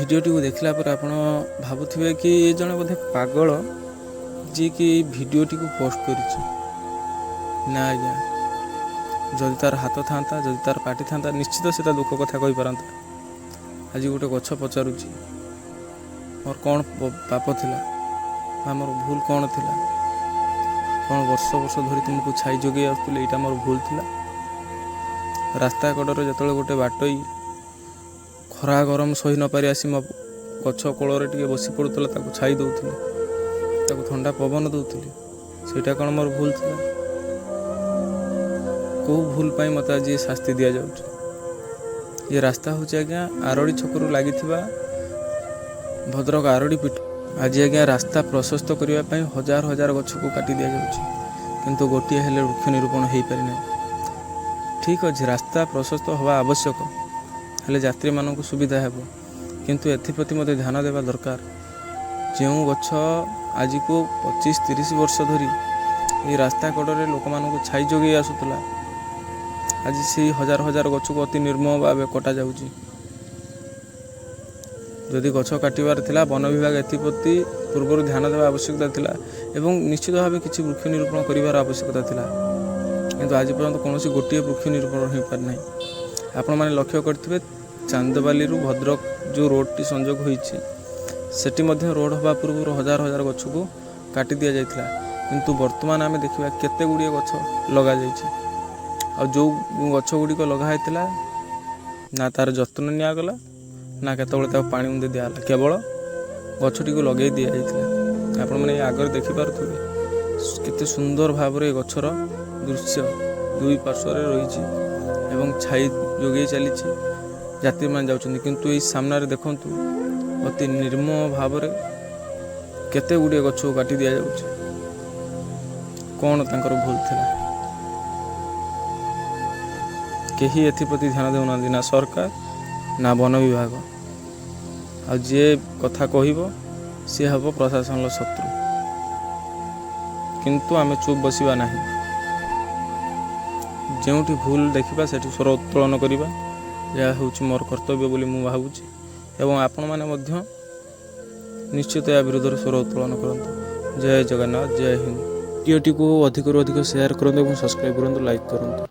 भिडियोटी को देखला पर आपण भाबुथिबे कि ये जने बोधे पागल जी कि भिडियोटी को पोस्ट करिछि ना आज्ञा जदि तार हाथ था जदि तार पार्टी था निश्चित से दुख कथा कही पारता। आज गोटे गछ पचारुछि मोर कौन पाप थिला मोर भूल कौन थिला कौन वर्ष वर्ष धरी तुमको छाई जोगे आसुले एटा मोर भूल थिला। रास्ता कड़े जो गोटे बाटई खरा गरम सही न पारि आसी मो गछ कोଳରେ टिके बसी पड़ुतला ताको छाई दउथिली ताको ठंडा पवन दउथिली सेटा कौन मोर भूल थिला। को भूल पाई मत आज ये शास्ति दिया जाउछि। ये रास्ता हूँ आज्ञा आरड़ी छकरू लगी भद्रक आरड़ी पीठ। आज आज्ञा रास्ता प्रशस्त करने हजार हजार गछ को काटी दि जाउछि किंतु गोटे हेले वृक्ष निरूपण हो पारि ना। ठीक अच्छे रास्ता प्रशस्त हवा आवश्यक हेले यात्री मानक सुविधा हेब किंतु एथिप्रति मते ध्यान देवा दरकार। जो गछ आज को 25-30 वर्ष धरी ये रास्ता कड़े लोक मानक छाई जोगे आसुला आज से हजार हजार गछ को अति निर्मम भाव कटा जाउछि। जदि गछ काटिबार थिला वन विभाग एथिप्रति पूर्व ध्यान देवा आवश्यकता थिला एवं निश्चित भाव किसी वृक्ष निरूपण करिवार आवश्यकता थिला किंतु आज पर्यंत कौन गोटे वृक्ष निरूपण हो पार ना। आपण मैंने लक्ष्य करेंगे चांदबाली भद्रक जो रोडटी संजोग होती रोड हवा पूर्व हजार हजार गछ को काटी दि जाता किंतु वर्तमान आम देखा केते गुड़िए गछ लगा जो गछ गुड़िक लगाई ना तार जत्न निगला ना केतबेले पानी मुंदे दिगला केवल गछटी को लगे दि जाता। आपण मैंने आगे देखिपे केते सुंदर भाव में गछर दृश्य दुई पार्श्व रही एवं छाई जोगे चली यात्री मान जाउछन्ति किंतु ये सामने देखंतु अति निर्मम भाव में केते गुड़िए गछ काटी दि जाउछि। कौन तांकर भूल थिला केही एथिप्रति ध्यान देउना ना सरकार ना वन विभाग। आ जे कथा कहब सी हम प्रशासन शत्रु किंतु आमे चुप बसिबा नहीं। जोटी भूल देखा से स्वर उत्तोलन करवा यह हूँ मोर कर्तव्य बोली मु भावुची एवं आपण माने मध्य निश्चित या विरोध स्वर उत्तोलन करंतु। जय जगन्नाथ जय हिंद। वीडियोटी को अधिक अधिक शेयर करंतु एवं सब्सक्राइब करंतु लाइक करंतु।